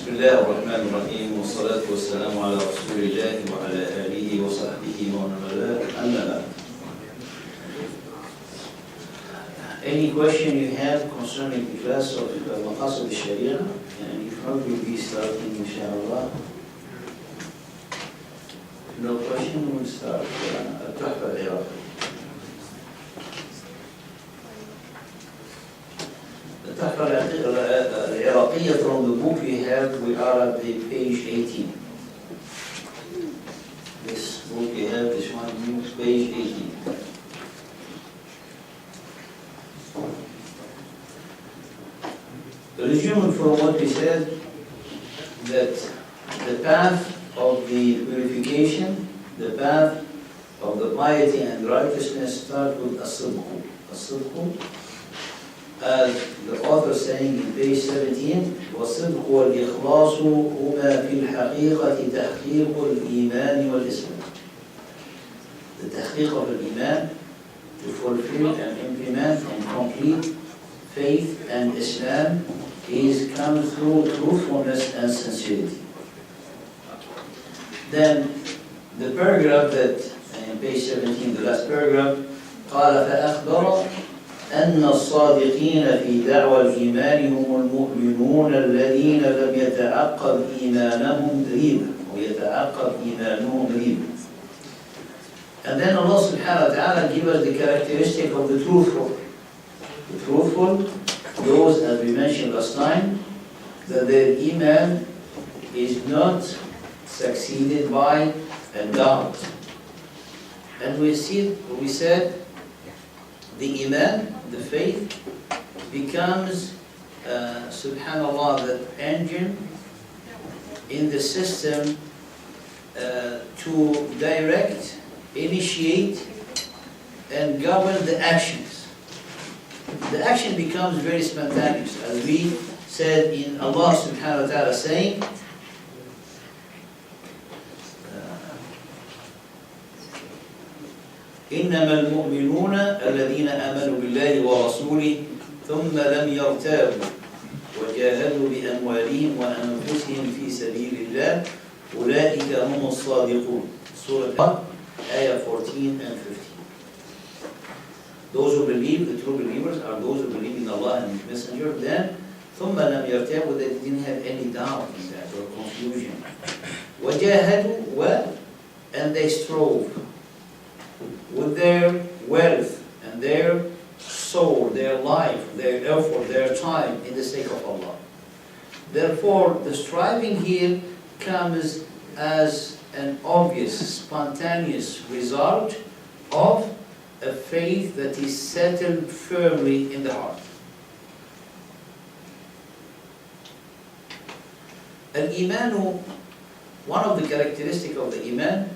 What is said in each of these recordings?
بسم الله الرحمن الرحيم والصلاة والسلام على رسول الله وعلى آله وصحبه ومن والاه أما بعد. Any question you have concerning the class of Maqasid al-Sharia? And if not, we'll be starting inshallah. No question, we'll start At-Tufah Al-Iraqiya. At-Tufah Al-Iraqiya from the book we are at the page 18. This book we have, this one, page 18. Resuming from what we said, that the path of the purification, the path of the piety and righteousness start with as-sidq. As-sidq, as the author saying in page 17, وَالصِّدْقُ وَالْإِخْلَاصُ هُمَا فِي الْحَقِيقَةِ تَحْقِيقُ الْإِيمَانِ وَالْإِسْلَامِ. The tahqiq of al-Iman, to fulfill and implement and complete faith and Islam, comes through truthfulness and sincerity. Then the paragraph that in page 17, the last paragraph, قال فأخبر أن الصادقين في دعوى الإيمان هم المؤمنون الذين لم يتعقب إيمانهم ريبة ويتعقب إيمانهم ريبة. And then Allah subhanahu wa ta'ala gives us the characteristic of the truthful. The truthful, those, as we mentioned last time, that their iman is not succeeded by a doubt. And we said the iman, the faith, becomes, subhanallah, that engine in the system to direct, initiate, and govern the actions. The action becomes very spontaneous, as we said in Allah subhanahu wa ta'ala saying, إنما المؤمنون الذين آمنوا بالله ورسوله ثم لم يرتابوا وجاهدوا بأموالهم وأنفسهم في سبيل الله أولئك هم الصادقون. Surah Ayah 14 and 15. Those who believe, the true believers, are those who believe in Allah and His Messenger. Then, ثم لم يرتابوا, they didn't have any doubt in that or confusion. وجاهدوا, and they strove with their wealth and their soul, their life, their effort, their time in the sake of Allah. Therefore, the striving here comes as an obvious, spontaneous result of a faith that is settled firmly in the heart. Al-Imanu, one of the characteristics of the Iman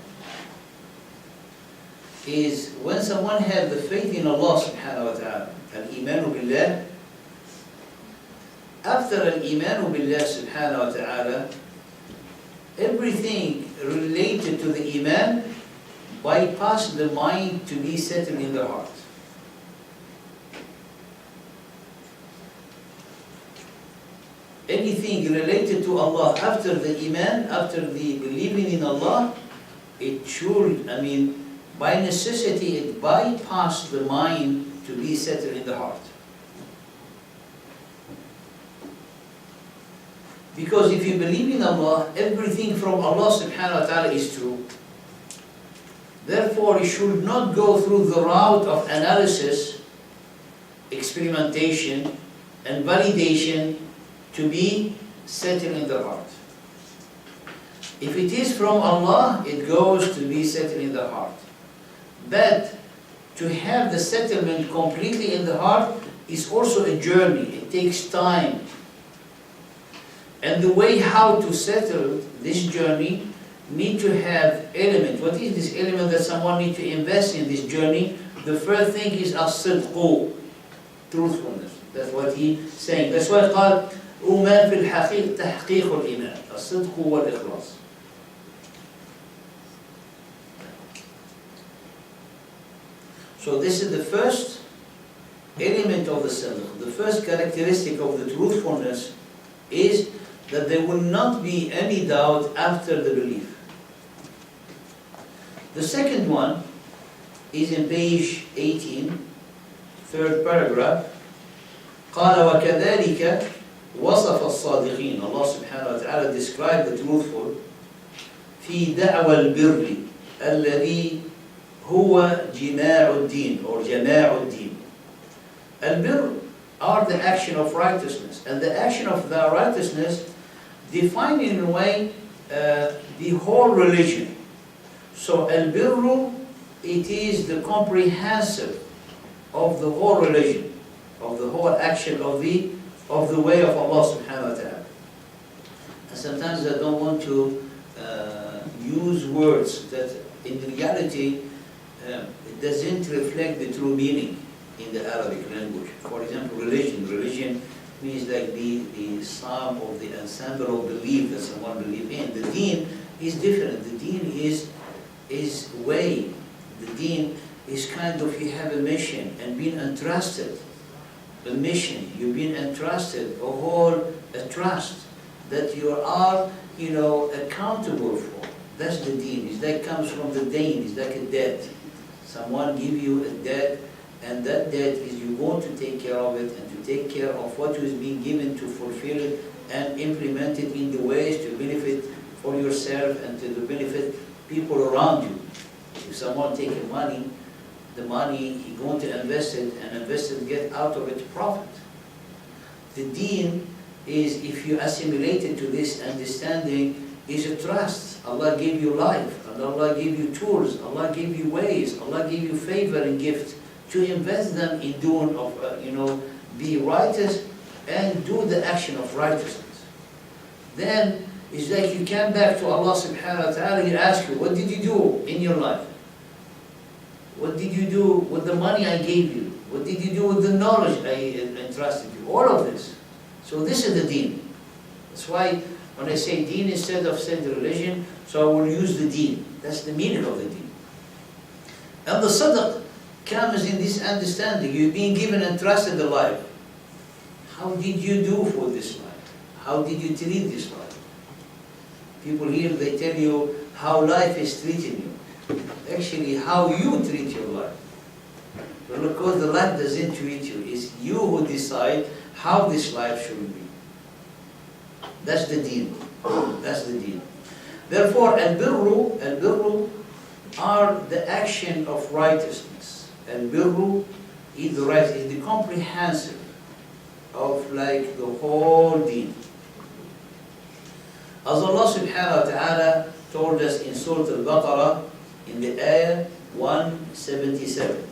is when someone has the faith in Allah subhanahu wa ta'ala, al-Imanu billah, after al-Imanu billah subhanahu wa ta'ala, everything related to the Iman bypass the mind to be settled in the heart. Anything related to Allah after the Iman, after the believing in Allah, it should, by necessity, it bypass the mind to be settled in the heart. Because if you believe in Allah, everything from Allah subhanahu wa ta'ala is true. Therefore, you should not go through the route of analysis, experimentation, and validation to be settled in the heart. If it is from Allah, it goes to be settled in the heart. But to have the settlement completely in the heart is also a journey. It takes time. And the way how to settle this journey need to have element. What is this element that someone needs to invest in this journey? The first thing is as-sidq, truthfulness. That's what he's saying. That's why it's called أُمَا فِي الْحَقِيقِ تَحْقِيقُ الْإِيمَانِ الصِّدْقُ وَالْإِخْلَاص. So this is the first element of the sidq. The first characteristic of the truthfulness is that there will not be any doubt after the belief. The second one is in page 18, third paragraph. قال وكذلك وصف الصادقين. Allah subhanahu wa ta'ala described the truthful في دعوى البر الذي هو جماع الدين or جماع الدين. Al-birr are the action of righteousness, and the action of the righteousness defined in a way the whole religion. So al-birru, it is the comprehensive of the whole religion, of the whole action of the way of Allah subhanahu wa ta'ala. And sometimes I don't want to use words that in reality it doesn't reflect the true meaning in the Arabic language. For example, religion. Religion means like the sum of the ensemble of belief that someone believes in. The deen is different. The deen is way. The deen is kind of, you have a mission and being entrusted. A mission, you've been entrusted a trust that you are, accountable for. That's the deen. It's like comes from the dain. It's like a debt. Someone give you a debt, and that debt is you going to take care of it and to take care of what is being given to fulfill it and implement it in the ways to benefit for yourself and to benefit people around you. If someone takes money, the money he's going to invest it, and invest it, get out of it profit. The deen is, if you assimilate it to this understanding, is a trust. Allah gave you life, and Allah gave you tools, Allah gave you ways, Allah gave you favor and gift to invest them in doing be righteous and do the action of righteousness. Then it's like you come back to Allah subhanahu wa ta'ala, He asks you, what did you do in your life? What did you do with the money I gave you? What did you do with the knowledge I entrusted you? All of this. So this is the deen. That's why when I say deen instead of saying religion, so I will use the deen. That's the meaning of the deen. And the sadaq comes in this understanding. You've been given and trusted a life. How did you do for this life? How did you treat this life? People here, they tell you how life is treating you. Actually, how you treat your life. But because the life doesn't treat you, it's you who decide how this life should be. That's the deen. That's the deen. Therefore, al-birru are the action of righteousness. Al-birru is the comprehensive of like the whole deen. As Allah subhanahu wa ta'ala told us in Surah Al-Baqarah, in the ayah 177.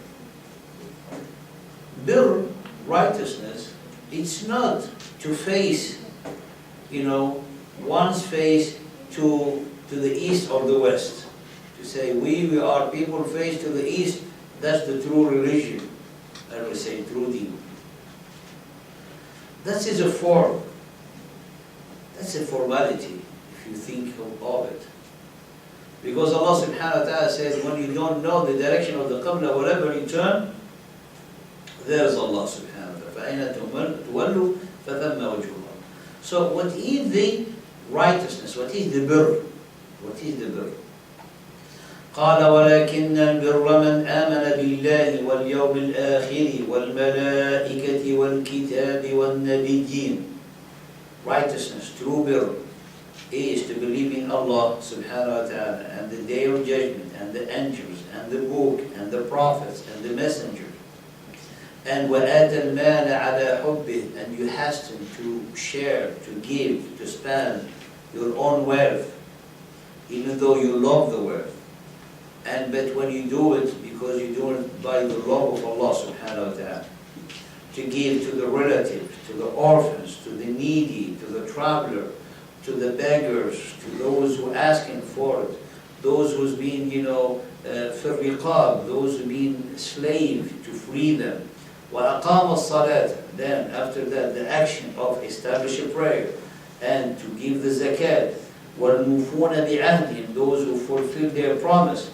Bir, righteousness, it's not to face, one's face to the east or the west. To say we are people face to the east, that's the true religion. I will say true deen. That is a form. That's a formality, if you think of it. Because Allah subhanahu wa ta'ala says, when you don't know the direction of the Qibla, wherever you turn, there's Allah subhanahu wa ta'ala. So what is the righteousness? What is the birr? What is the birr? قال ولكن البر من آمن بالله واليوم الآخر والملائكة والكتاب والنبيين. Righteousness, true birr, is to believe in Allah subhanahu wa ta'ala and the day of judgment and the angels and the book and the prophets and the messengers. And وَآتَ الْمَالَ عَلَى حُبِّهِ, and you hasten to share, to give, to spend your own wealth, even though you love the wealth. But when you do it, because you do it by the love of Allah subhanahu wa ta'ala, to give to the relatives, to the orphans, to the needy, to the traveler, to the beggars, to those who are asking for it, those who's been, فرقاب, those who've been slave, to free them. وَأَقَامَ الصَّلَاةَ, then after that the action of establish a prayer and to give the zakat. وَالْمُوفُونَ بِعَهْدِهِمْ, those who fulfill their promise.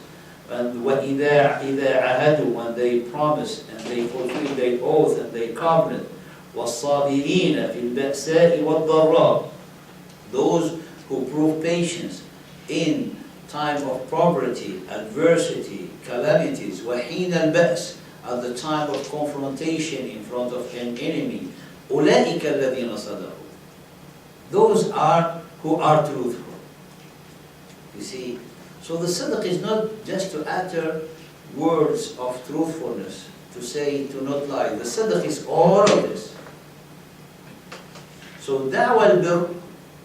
And وَإِذَا عَهَدُوا, when they promise and they fulfill their oath and their covenant. وَالصَّابِرِينَ فِي الْبَأْسَاءِ وَالضَّرَّاءِ, those who prove patience in time of poverty, adversity, calamities, وَحِينَ الْبَأْسِ, at the time of confrontation in front of an enemy, أُولَٰئِكَ الَّذِينَ صَدَقُوا. Those are who are truthful. You see, so the sadaq is not just to utter words of truthfulness, to say, to not lie. The sadaq is all of this. So da'wa al-birr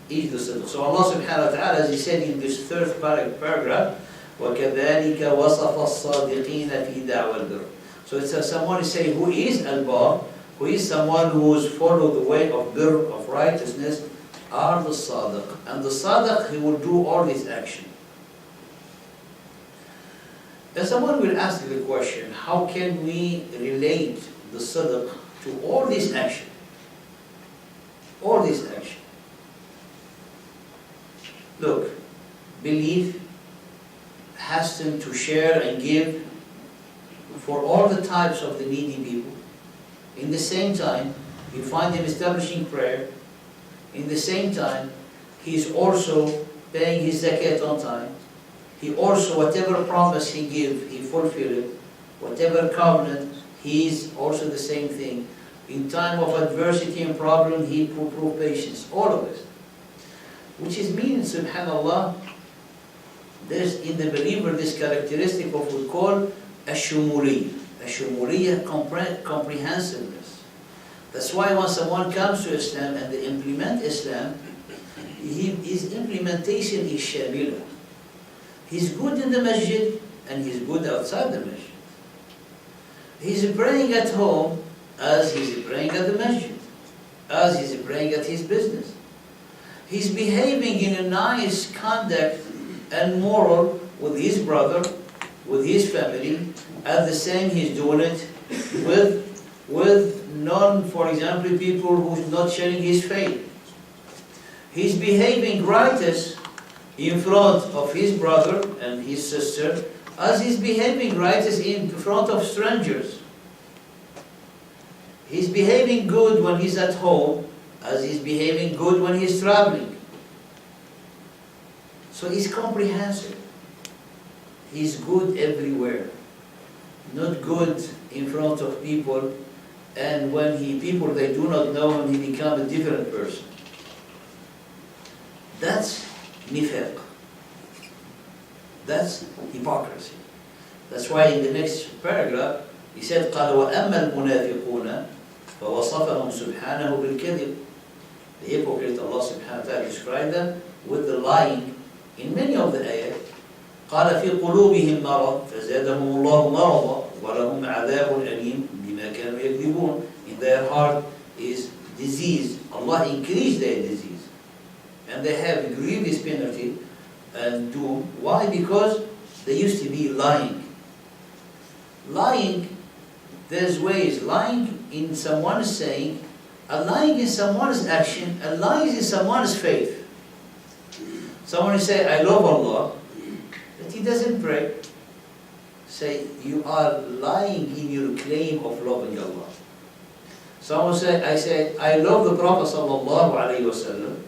is the sadaq. So Allah subhanahu wa ta'ala, as He said in this third paragraph, وَكَذَلِكَ وَصَفَ الصَّادِقِينَ فِي دَعْوَى الْبِرِّ. So it's someone is saying who is al-bar, who is someone who has followed the way of birr, of righteousness, are the sadiq. And the sadiq, he will do all this action. And someone will ask the question, how can we relate the sadaq to all this action? All this action. Look, belief, hasten to share and give for all the types of the needy people. In the same time, you find him establishing prayer. In the same time, he's also paying his zakat on time. He also, whatever promise he gives, he fulfills it. Whatever covenant, he's also the same thing. In time of adversity and problem, he will prove patience. All of it. Which is meaning, subhanallah, there's in the believer this characteristic of what we call ash-shumuliyya. Ash-shumuliyya, comprehensiveness. That's why when someone comes to Islam and they implement Islam, his implementation is shamila. He's good in the masjid and he's good outside the masjid. He's praying at home as he's praying at the masjid, as he's praying at his business. He's behaving in a nice conduct and moral with his brother, with his family. At the same, he's doing it with non, for example, people who's not sharing his faith. He's behaving righteous in front of his brother and his sister, as he's behaving righteous in front of strangers. He's behaving good when he's at home, as he's behaving good when he's traveling. So he's comprehensive. He's good everywhere. Not good in front of people, and when people they do not know him, he becomes a different person. That's nifaq. That's hypocrisy. That's why in the next paragraph he said, قال وأما المنافقون فوصفهم سبحانه بالكذب. The hypocrite, Allah subhanahu wa ta'ala described them with the lying in many of the ayat. قال في قلوبهم مرض فزادهم الله مرضا ولهم عذاب أليم بما كانوا يكذبون. In their heart is disease. Allah increased their disease. And they have grievous penalty and doom. Why? Because they used to be lying. Lying, there's ways. Lying in someone's saying, and lying in someone's action, and lying in someone's faith. Someone will say, I love Allah, but he doesn't pray. Say, you are lying in your claim of loving Allah. Someone will say, I love the Prophet sallallahu alaihi wasallam,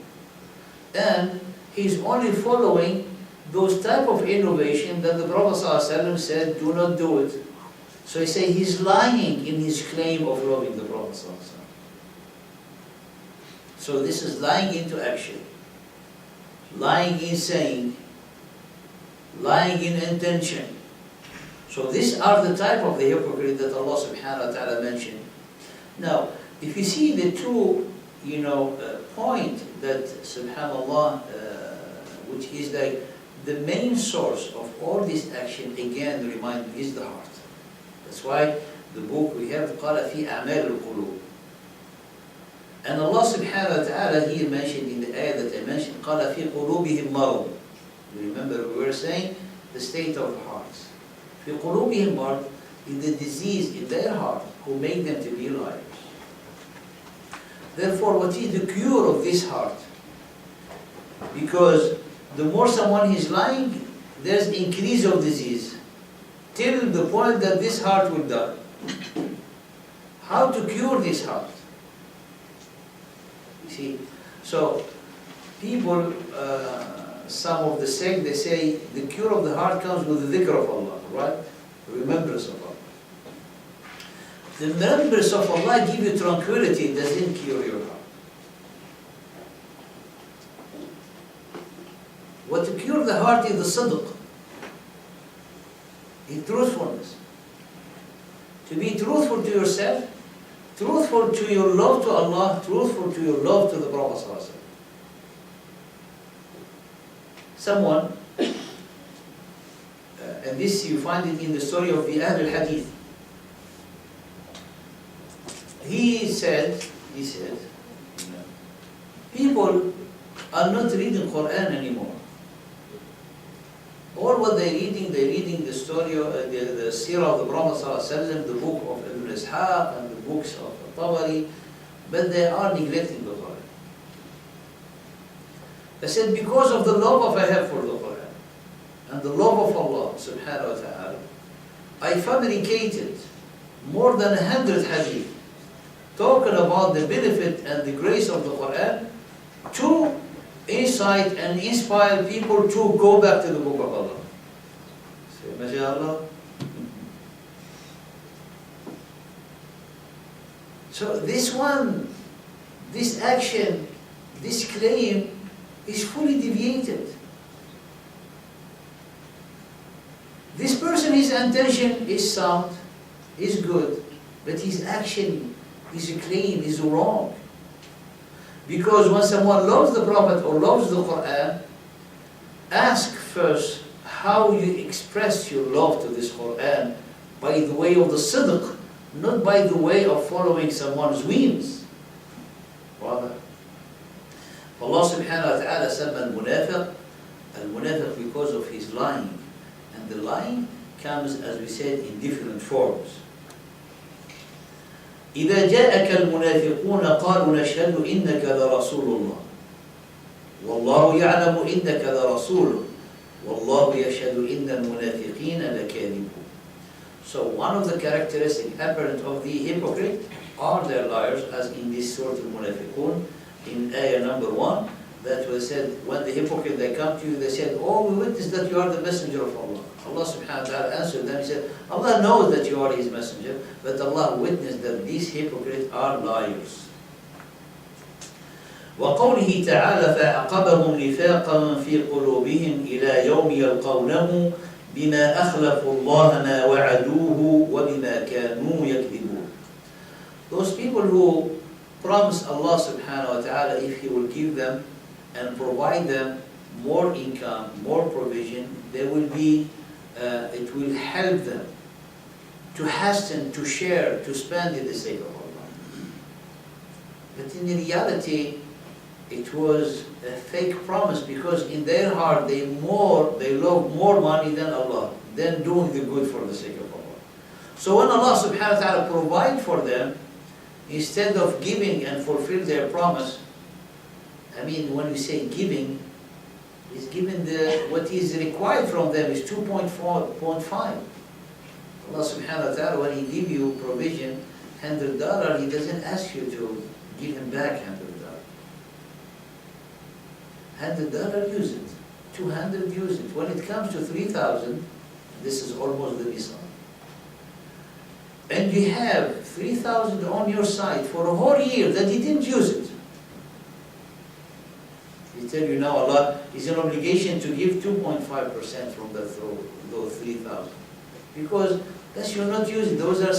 and he's only following those type of innovation that the Prophet ﷺ said, do not do it. So he say he's lying in his claim of loving the Prophet ﷺ. So this is lying into action, lying in saying, lying in intention. So these are the type of the hypocrite that Allah subhanahu wa ta'ala mentioned. Now, if you see the two, point that subhanallah, which is like the main source of all this action, again, remind me, is the heart. That's why the book we have, قال في أعمال القلوب. And Allah subhanahu wa ta'ala here mentioned in the ayah that I mentioned, قال في قلوبهم مرض. You remember we were saying the state of the hearts. في قلوبهم مرض is the disease in their heart who made them to be liars. Therefore, what is the cure of this heart? Because the more someone is lying, there's increase of disease, till the point that this heart will die. How to cure this heart? You see, so people, some of the sect, they say the cure of the heart comes with the dhikr of Allah, right? Remembrance of Allah. The remembrance of Allah gives you tranquility, it doesn't cure your heart. What to cure the heart is the sidq, is truthfulness. To be truthful to yourself, truthful to your love to Allah, truthful to your love to the Prophet ﷺ. Someone, and this you find it in the story of the Ahl al-Hadith. He said, people are not reading Quran anymore. All what they're reading the story of the seerah of the Prophet ﷺ, the book of Ibn Ishaq and the books of Tabari, but they are neglecting the Quran. I said, because of the love I have for the Quran and the love of Allah subhanahu wa ta'ala, I fabricated more than 100 hadith talking about the benefit and the grace of the Quran to incite and inspire people to go back to the book of Allah. Say, MashaAllah. So this action, this claim is fully deviated. This person, his intention is sound, is good, but his action, his claim is wrong. Because when someone loves the Prophet or loves the Quran, ask first how you express your love to this Quran by the way of the sidq, not by the way of following someone's whims. Rather, Allah subhanahu wa ta'ala said al-munafiq because of his lying. And the lying comes, as we said, in different forms. إذا جاءك المنافقون قالوا نشهد إنك لرسول الله والله يعلم إنك لرسوله والله يشهد إن المنافقين لكاذبون. So one of the characteristics apparent of the hypocrite are their liars, as in this Surah Al-Munafiqun, in ayah number 1, that was said, when the hypocrite, they come to you, they said, oh, we witness that you are the messenger of Allah. Allah subhanahu wa ta'ala answered them, he said, Allah knows that you are his messenger, but Allah witnessed that these hypocrites are liars. وقوله تعالى فأعقبهم نفاقا في قلوبهم إلى يوم يلقونه بما أخلفوا الله ما وعدوه وبما كانوا يكذبون. Those people who promise Allah subhanahu wa ta'ala if He will give them and provide them more income, more provision, they will be, it will help them to hasten, to share, to spend in the sake of Allah. But in reality, it was a fake promise, because in their heart they love more money than Allah, than doing the good for the sake of Allah. So when Allah subhanahu wa ta'ala provide for them, instead of giving and fulfill their promise, I mean, when we say giving, is given what is required from them is 2.5. Allah subhanahu wa ta'ala, when He give you provision, $100, He doesn't ask you to give Him back $100. $100, use it. 200, use it. When it comes to 3,000, this is almost the Islam. And you have 3,000 on your side for a whole year that He didn't use it. He tell you now Allah is an obligation to give 2.5% from those 3,000. Because that's you're not using, those are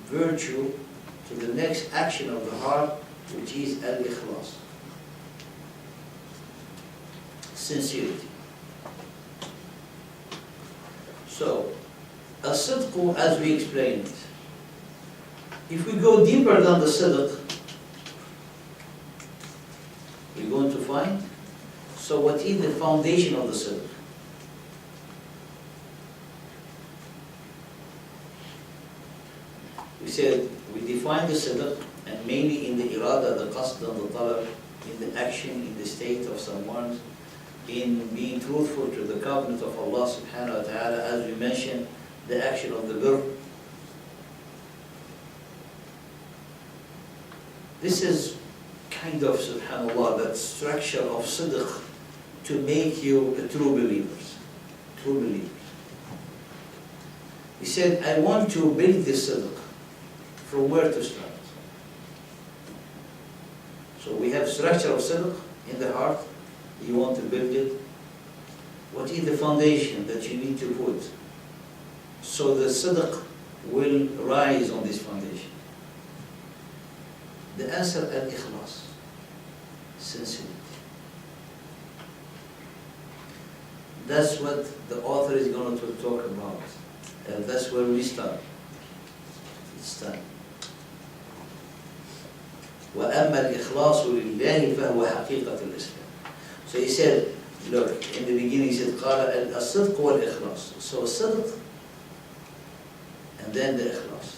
virtue to the next action of the heart, which is al-ikhlas, sincerity. So, as-sidq, as we explained, if we go deeper than the sidq, we're going to find, so what is the foundation of the sidq? We said, we define the sidq, and mainly in the irada, the qasd and the talab, in the action, in the state of someone, in being truthful to the covenant of Allah subhanahu wa ta'ala, as we mentioned, the action of the birr. This is kind of, subhanAllah, that structure of sidq to make you a true believers. True believers. He said, I want to build this sidq. From where to start? So we have structure of sidq in the heart. You want to build it. What is the foundation that you need to put so the sidq will rise on this foundation? The answer, al-ikhlas, sincerity. That's what the author is going to talk about. And that's where we start. It's time. وَأَمَّا الْإِخْلَاصُ لِلَّهِ فَهُوَ حَقِيقَةُ الْإِسْلَامِ. So he said, look, in the beginning he said, قَالَ الصِّدْقُ وَالْإِخْلَاص. So sidq, and then the ikhlas.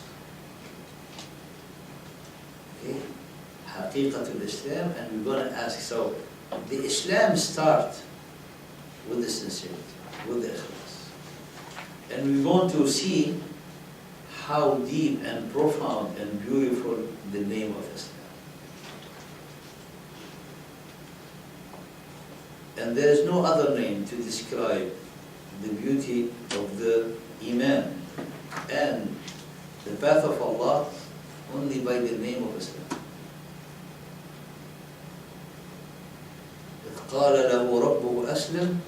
Okay? حَقِيقَةُ الْإِسْلَامِ, and we're going to ask, so the Islam start with the sincerity, with the ikhlas. And we want to see how deep and profound and beautiful the name of Islam. And there is no other name to describe the beauty of the Iman and the path of Allah only by the name of Islam. إذ قال له ربه أسلم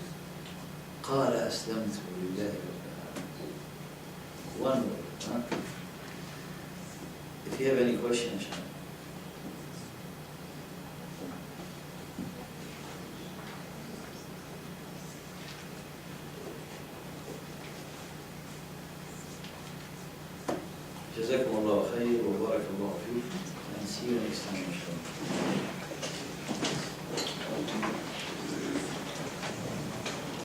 قال أسلمت لله رب العالمين. One word. Huh? If you have any questions, جزاكم الله خير وبارك الله فيكم, and see you next time.